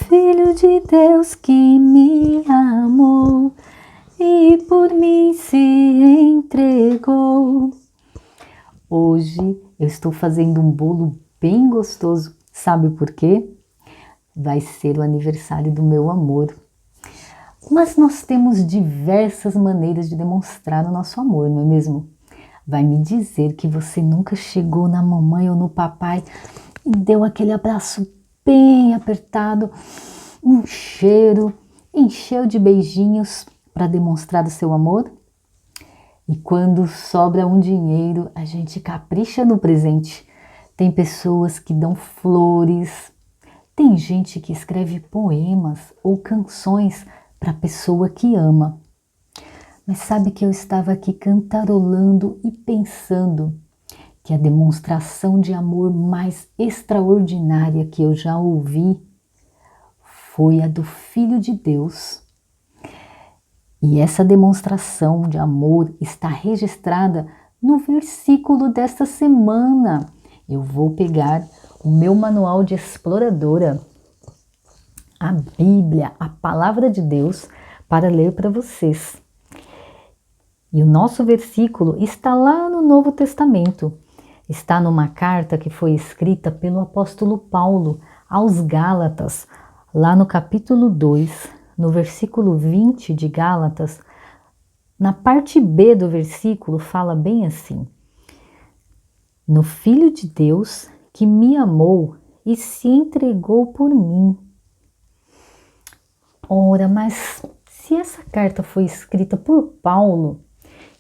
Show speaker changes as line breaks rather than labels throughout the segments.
Filho de Deus que me amou e por mim se entregou. Hoje eu estou fazendo um bolo bem gostoso. Sabe por quê? Vai ser o aniversário do meu amor. Mas nós temos diversas maneiras de demonstrar o nosso amor, não é mesmo? Vai me dizer que você nunca chegou na mamãe ou no papai e deu aquele abraço bem apertado, um cheiro, encheu de beijinhos para demonstrar o seu amor? E quando sobra um dinheiro, a gente capricha no presente. Tem pessoas que dão flores, tem gente que escreve poemas ou canções para a pessoa que ama. Mas sabe que eu estava aqui cantarolando e pensando que a demonstração de amor mais extraordinária que eu já ouvi foi a do Filho de Deus. E essa demonstração de amor está registrada no versículo desta semana. Eu vou pegar o meu manual de exploradora, a Bíblia, a Palavra de Deus, para ler para vocês. E o nosso versículo está lá no Novo Testamento. Está numa carta que foi escrita pelo apóstolo Paulo aos Gálatas, lá no capítulo 2, no versículo 20 de Gálatas. Na parte B do versículo fala bem assim: no Filho de Deus que me amou e se entregou por mim. Ora, mas se essa carta foi escrita por Paulo,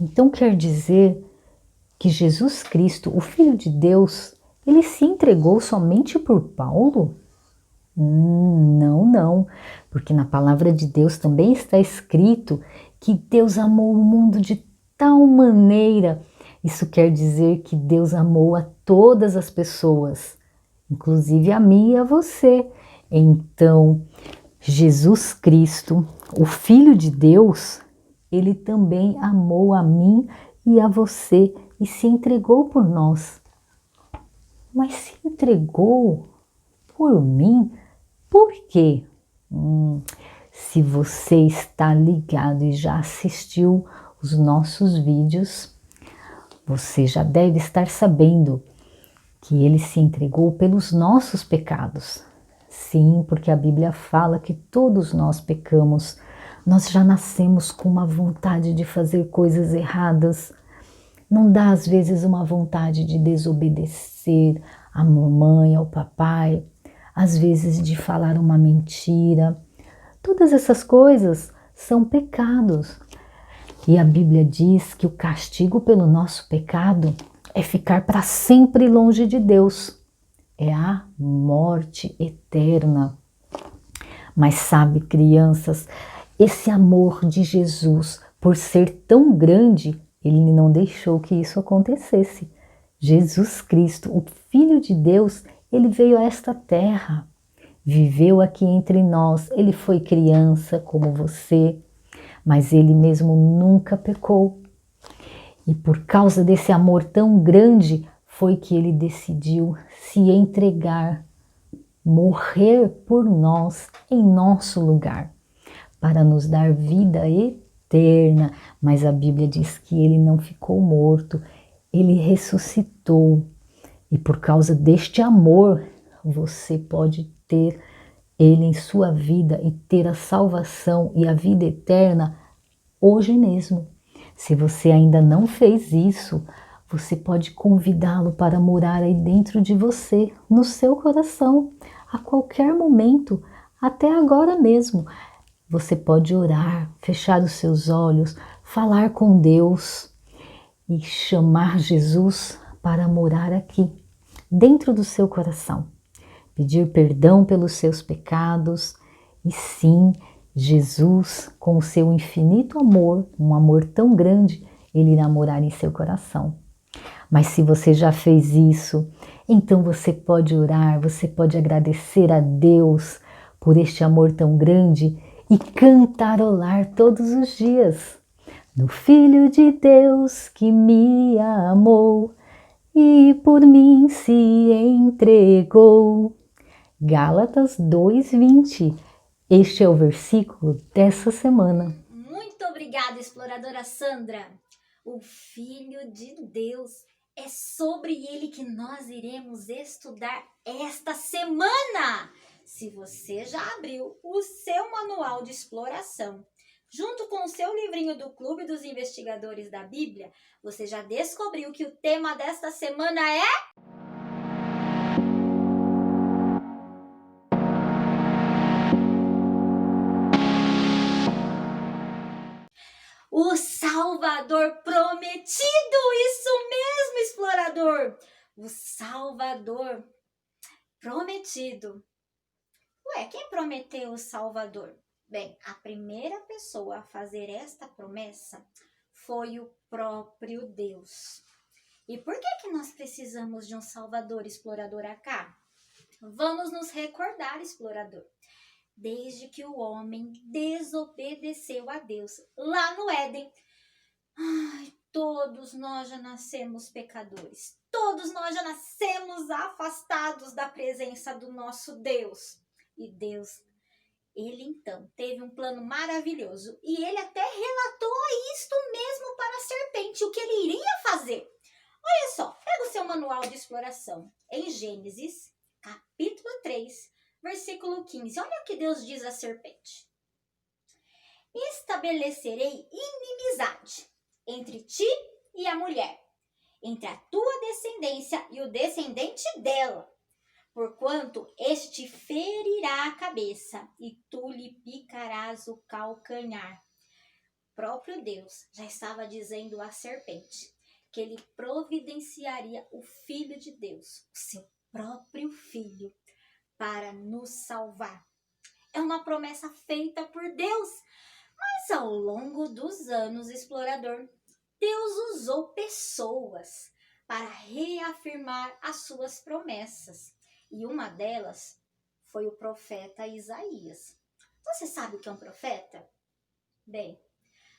então quer dizer que Jesus Cristo, o Filho de Deus, ele se entregou somente por Paulo? Não, porque na palavra de Deus também está escrito que Deus amou o mundo de tal maneira. Isso quer dizer que Deus amou a todas as pessoas, inclusive a mim e a você. Então, Jesus Cristo, o Filho de Deus, ele também amou a mim e a você e se entregou por nós. Mas se entregou por mim, por quê? Se você está ligado e já assistiu os nossos vídeos, você já deve estar sabendo que ele se entregou pelos nossos pecados. Sim, porque a Bíblia fala que todos nós pecamos. Nós já nascemos com uma vontade de fazer coisas erradas. Não dá às vezes uma vontade de desobedecer à mamãe, ao papai, às vezes de falar uma mentira. Todas essas coisas são pecados. E a Bíblia diz que o castigo pelo nosso pecado é ficar para sempre longe de Deus. É a morte eterna. Mas sabe, crianças, esse amor de Jesus, por ser tão grande, ele não deixou que isso acontecesse. Jesus Cristo, o Filho de Deus, ele veio a esta terra, viveu aqui entre nós, ele foi criança como você, mas ele mesmo nunca pecou. E por causa desse amor tão grande, foi que ele decidiu se entregar, morrer por nós em nosso lugar, para nos dar vida eterna. Mas a Bíblia diz que ele não ficou morto, ele ressuscitou. E por causa deste amor, você pode ter ele em sua vida e ter a salvação e a vida eterna hoje mesmo. Se você ainda não fez isso, você pode convidá-lo para morar aí dentro de você, no seu coração, a qualquer momento, até agora mesmo. Você pode orar, fechar os seus olhos, falar com Deus e chamar Jesus para morar aqui, dentro do seu coração. Pedir perdão pelos seus pecados e sim, Jesus, com o seu infinito amor, um amor tão grande, ele irá morar em seu coração. Mas se você já fez isso, então você pode orar, você pode agradecer a Deus por este amor tão grande e cantarolar todos os dias. No Filho de Deus que me amou e por mim se entregou. Gálatas 2:20. Este é o versículo dessa semana.
Muito obrigada, exploradora Sandra. O Filho de Deus, é sobre ele que nós iremos estudar esta semana. Se você já abriu o seu manual de exploração, junto com o seu livrinho do Clube dos Investigadores da Bíblia, você já descobriu que o tema desta semana é o Salvador prometido. Isso mesmo, explorador. O Salvador prometido. Ué, quem prometeu o Salvador? Bem, a primeira pessoa a fazer esta promessa foi o próprio Deus. E por que nós precisamos de um Salvador, explorador Acá? Vamos nos recordar, explorador. Desde que o homem desobedeceu a Deus lá no Éden, todos nós já nascemos pecadores. Todos nós já nascemos afastados da presença do nosso Deus. E Deus, ele então teve um plano maravilhoso. E ele até relatou isto mesmo para a serpente, o que ele iria fazer. Olha só, pega o seu manual de exploração. Em Gênesis, capítulo 3, versículo 15. Olha o que Deus diz à serpente. Estabelecerei inimizade entre ti e a mulher, entre a tua descendência e o descendente dela, porquanto este te ferirá a cabeça e tu lhe picarás o calcanhar. O próprio Deus já estava dizendo à serpente que ele providenciaria o Filho de Deus, o seu próprio Filho, para nos salvar. É uma promessa feita por Deus. Mas ao longo dos anos, explorador, Deus usou pessoas para reafirmar as suas promessas. E uma delas foi o profeta Isaías. Você sabe o que é um profeta? Bem,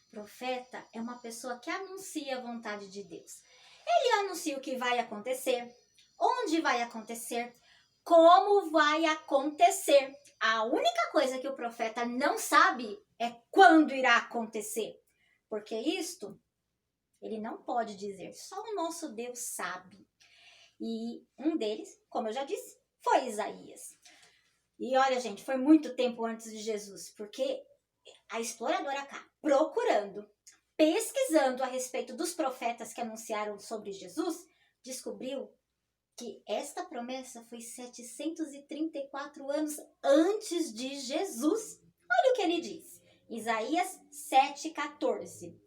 profeta é uma pessoa que anuncia a vontade de Deus. Ele anuncia o que vai acontecer, onde vai acontecer, como vai acontecer. A única coisa que o profeta não sabe é quando irá acontecer. Porque isto ele não pode dizer, só o nosso Deus sabe. E um deles, como eu já disse, foi Isaías. E olha, gente, foi muito tempo antes de Jesus, porque a exploradora cá, procurando, pesquisando a respeito dos profetas que anunciaram sobre Jesus, descobriu que esta promessa foi 734 anos antes de Jesus. Olha o que ele diz. Isaías 7,14.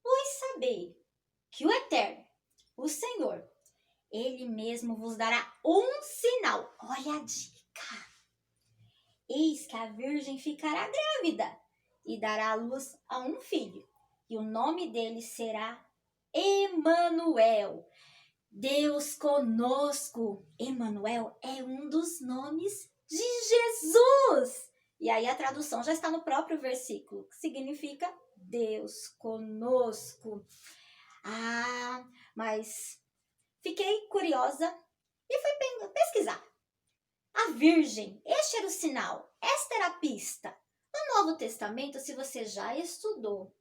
Pois sabei que o Eterno, o Senhor, ele mesmo vos dará um sinal. Olha a dica. Eis que a virgem ficará grávida e dará à luz a um filho, e o nome dele será Emanuel. Deus conosco. Emanuel é um dos nomes de Jesus. E aí a tradução já está no próprio versículo, que significa Deus conosco. Mas fiquei curiosa e fui pesquisar. A Virgem, este era o sinal, esta era a pista. No Novo Testamento, se você já estudou,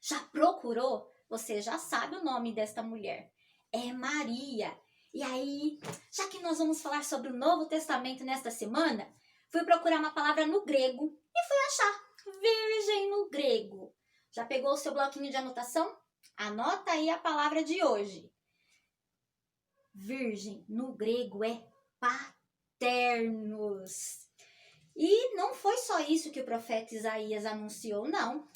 já procurou, você já sabe o nome desta mulher. É Maria. E aí, já que nós vamos falar sobre o Novo Testamento nesta semana, fui procurar uma palavra no grego e fui achar virgem no grego. Já pegou o seu bloquinho de anotação? Anota aí a palavra de hoje. Virgem no grego é paternos. E não foi só isso que o profeta Isaías anunciou, não.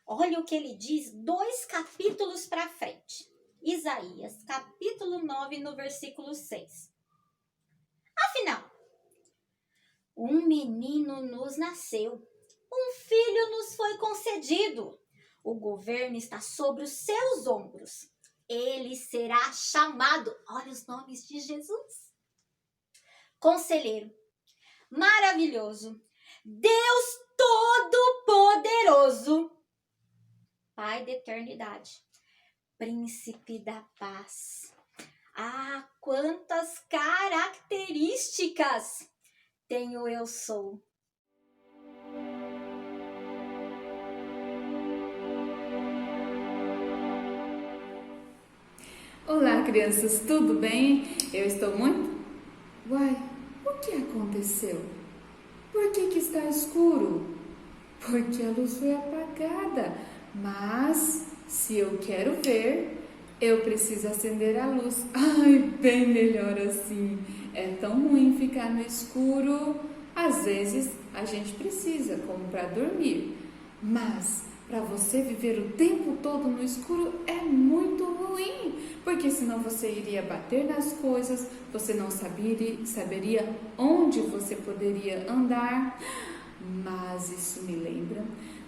Olha o que ele diz 2 capítulos para frente. Isaías, capítulo 9, no versículo 6. Afinal, um menino nos nasceu, um filho nos foi concedido. O governo está sobre os seus ombros. Ele será chamado, olha os nomes de Jesus. Conselheiro, maravilhoso, Deus Todo-Poderoso, Pai da eternidade, Príncipe da paz. Ah, quantas características tem o eu sou.
Olá, crianças, tudo bem? Eu estou muito... Uai, o que aconteceu? Por que está escuro? Porque a luz foi apagada. Mas, se eu quero ver, eu preciso acender a luz. Ai, bem melhor assim. É tão ruim ficar no escuro. Às vezes, a gente precisa, como para dormir. Mas, para você viver o tempo todo no escuro é muito ruim, porque senão você iria bater nas coisas, você não saberia onde você poderia andar. Mas isso me lembra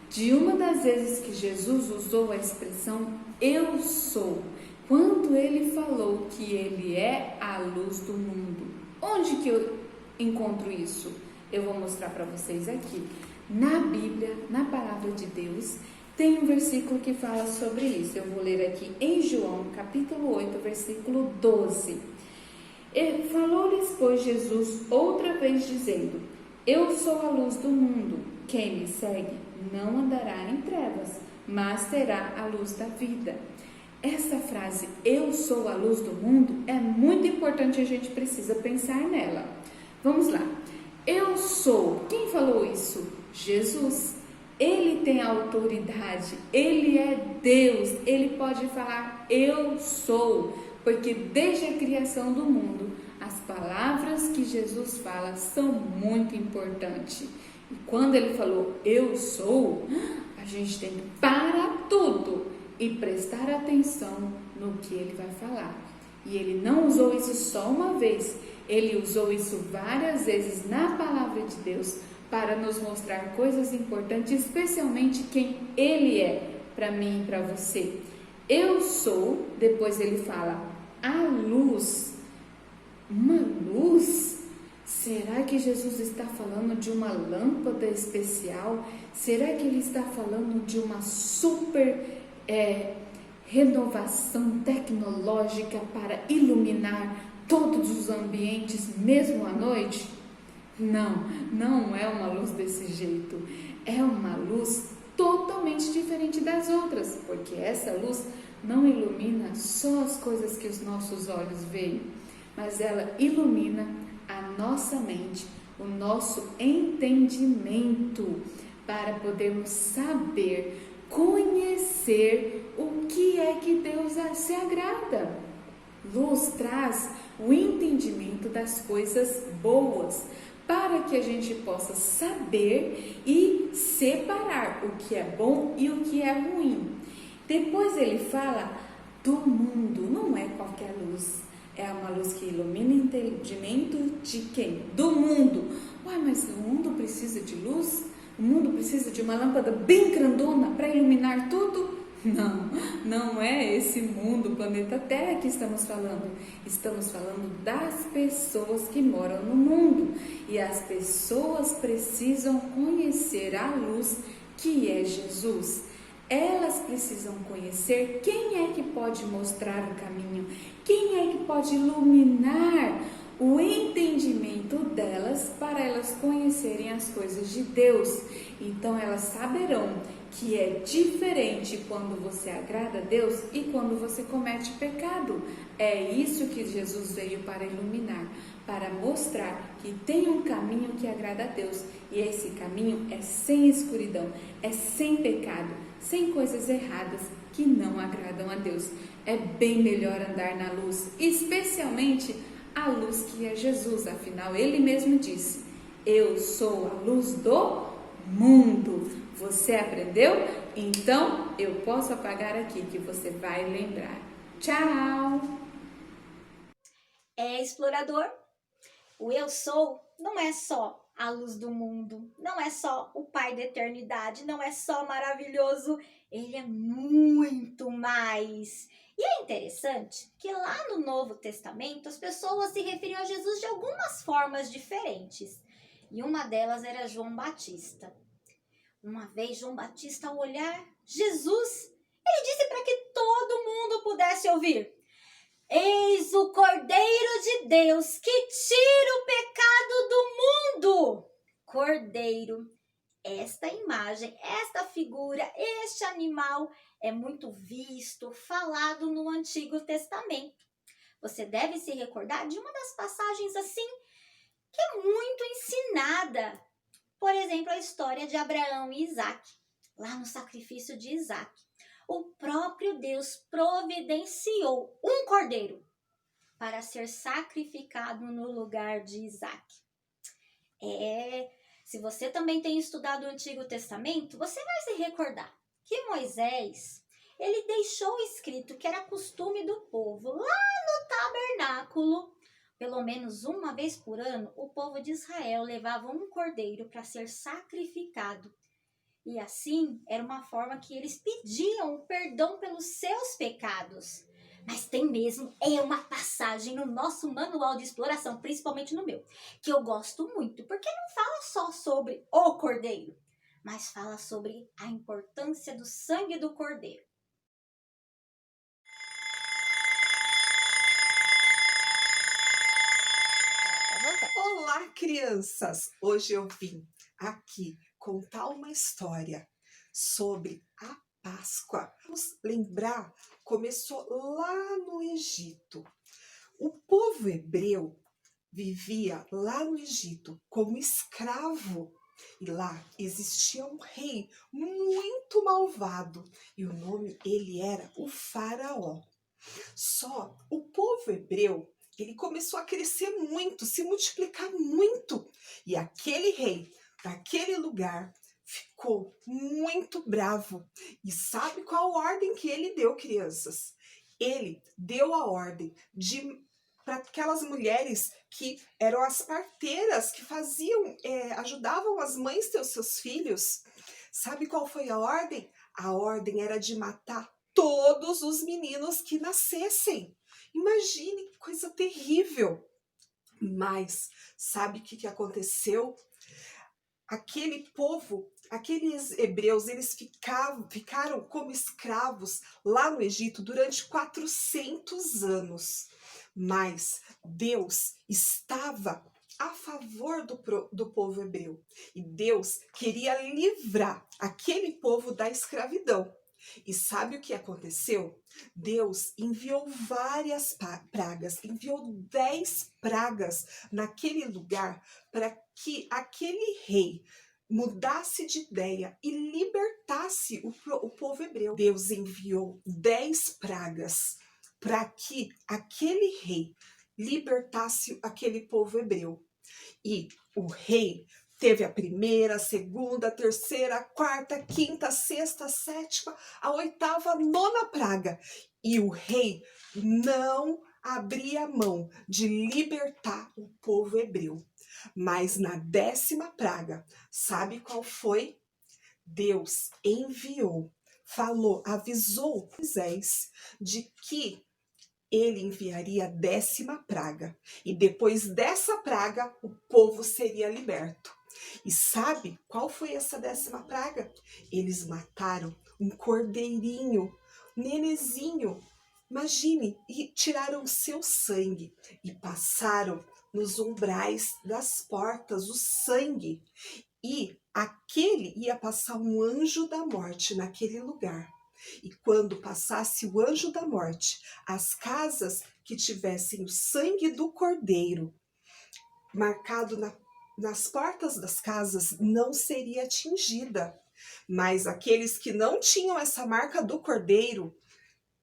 de uma das vezes que Jesus usou a expressão eu sou, quando ele falou que ele é a luz do mundo. Onde que eu encontro isso? Eu vou mostrar para vocês aqui. Na Bíblia, na palavra de Deus, tem um versículo que fala sobre isso. Eu vou ler aqui em João, capítulo 8, versículo 12. Falou-lhes, pois, Jesus outra vez, dizendo: Eu sou a luz do mundo. Quem me segue não andará em trevas, mas terá a luz da vida. Essa frase, eu sou a luz do mundo, é muito importante, a gente precisa pensar nela. Vamos lá. Eu sou. Quem falou isso? Jesus. Ele tem autoridade, ele é Deus, ele pode falar eu sou, porque desde a criação do mundo, as palavras que Jesus fala são muito importantes. E quando ele falou eu sou, a gente tem que parar tudo e prestar atenção no que ele vai falar. E ele não usou isso só uma vez, ele usou isso várias vezes na palavra de Deus para nos mostrar coisas importantes, especialmente quem ele é para mim e para você. Eu sou, depois ele fala, a luz. Uma luz? Será que Jesus está falando de uma lâmpada especial? Será que ele está falando de uma super renovação tecnológica para iluminar todos os ambientes, mesmo à noite? Não, não é uma luz desse jeito. É uma luz totalmente diferente das outras, porque essa luz não ilumina só as coisas que os nossos olhos veem, mas ela ilumina a nossa mente, o nosso entendimento, para podermos saber, conhecer o que é que Deus se agrada. Luz traz o entendimento das coisas boas, para que a gente possa saber e separar o que é bom e o que é ruim. Depois ele fala do mundo, não é qualquer luz, é uma luz que ilumina o entendimento de quem? Do mundo. Uai, mas o mundo precisa de luz? O mundo precisa de uma lâmpada bem grandona para iluminar tudo? Não, não é esse mundo, o planeta Terra que estamos falando. Estamos falando das pessoas que moram no mundo. E as pessoas precisam conhecer a luz que é Jesus. Elas precisam conhecer quem é que pode mostrar o caminho, quem é que pode iluminar o entendimento delas para elas conhecerem as coisas de Deus. Então elas saberão que é diferente quando você agrada a Deus e quando você comete pecado. É isso que Jesus veio para iluminar, para mostrar que tem um caminho que agrada a Deus, e esse caminho é sem escuridão, é sem pecado, sem coisas erradas que não agradam a Deus. É bem melhor andar na luz, especialmente a luz que é Jesus. Afinal, ele mesmo disse: eu sou a luz do mundo. Você aprendeu? Então eu posso apagar aqui que você vai lembrar. Tchau!
Explorador, o eu sou não é só a luz do mundo, não é só o Pai da eternidade, não é só maravilhoso, ele é muito mais. E é interessante que lá no Novo Testamento as pessoas se referiam a Jesus de algumas formas diferentes. E uma delas era João Batista. Uma vez João Batista, ao olhar Jesus, ele disse para que todo mundo pudesse ouvir: Eis o Cordeiro de Deus que tira o pecado do mundo. Cordeiro, esta imagem, esta figura, este animal é muito visto, falado no Antigo Testamento. Você deve se recordar de uma das passagens assim que é muito ensinada. Por exemplo, a história de Abraão e Isaque, lá no sacrifício de Isaque. O próprio Deus providenciou um cordeiro para ser sacrificado no lugar de Isaque. Se você também tem estudado o Antigo Testamento, você vai se recordar que Moisés, ele deixou escrito que era costume do povo, lá no tabernáculo, pelo menos uma vez por ano, o povo de Israel levava um cordeiro para ser sacrificado. E assim, era uma forma que eles pediam o perdão pelos seus pecados. Mas tem mesmo, é uma passagem no nosso manual de exploração, principalmente no meu, que eu gosto muito, porque não fala só sobre o cordeiro, mas fala sobre a importância do sangue do cordeiro.
Olá, crianças! Hoje eu vim aqui contar uma história sobre a Páscoa. Vamos lembrar, começou lá no Egito. O povo hebreu vivia lá no Egito como escravo. E lá existia um rei muito malvado e o nome ele era o Faraó. Só o povo hebreu ele começou a crescer muito, se multiplicar muito. E aquele rei, daquele lugar, ficou muito bravo. E sabe qual ordem que ele deu, crianças? Ele deu a ordem para aquelas mulheres que eram as parteiras, que ajudavam as mães ter os seus filhos. Sabe qual foi a ordem? A ordem era de matar todos os meninos que nascessem. Imagine que coisa terrível. Mas sabe o que aconteceu? Aquele povo, aqueles hebreus, eles ficaram como escravos lá no Egito durante 400 anos. Mas Deus estava a favor do povo hebreu. E Deus queria livrar aquele povo da escravidão. E sabe o que aconteceu? Deus enviou várias pragas, enviou 10 pragas naquele lugar para que aquele rei mudasse de ideia e libertasse o povo hebreu. Deus enviou 10 pragas para que aquele rei libertasse aquele povo hebreu. E o rei teve a primeira, a segunda, a terceira, a quarta, a quinta, a sexta, a sétima, a oitava, a nona praga. E o rei não abria mão de libertar o povo hebreu. Mas na 10ª praga, sabe qual foi? Deus enviou, avisou Moisés de que ele enviaria a 10ª praga. E depois dessa praga, o povo seria liberto. E sabe qual foi essa 10ª praga? Eles mataram um cordeirinho, um nenezinho. Imagine, e tiraram o seu sangue e passaram nos umbrais das portas o sangue. E aquele ia passar um anjo da morte naquele lugar. E quando passasse o anjo da morte, as casas que tivessem o sangue do cordeiro marcado nas portas das casas não seria atingida. Mas aqueles que não tinham essa marca do cordeiro,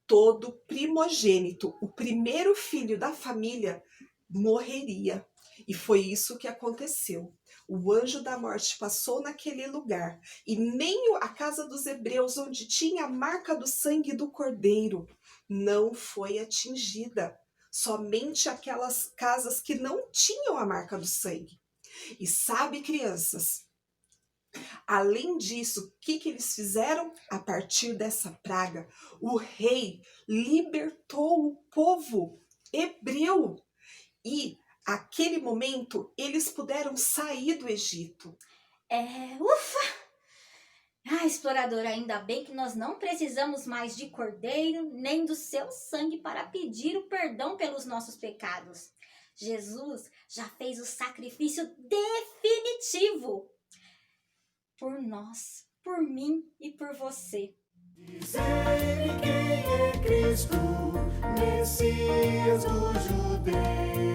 todo primogênito, o primeiro filho da família, morreria. E foi isso que aconteceu. O anjo da morte passou naquele lugar e nem a casa dos hebreus, onde tinha a marca do sangue do cordeiro, não foi atingida. Somente aquelas casas que não tinham a marca do sangue. E sabe, crianças, além disso, o que eles fizeram? A partir dessa praga, o rei libertou o povo hebreu. E aquele momento, eles puderam sair do Egito.
Ufa! Ah, explorador, ainda bem que nós não precisamos mais de cordeiro nem do seu sangue para pedir o perdão pelos nossos pecados. Jesus já fez o sacrifício definitivo por nós, por mim e por você.
Dizei-me quem é Cristo, Messias dos judeus.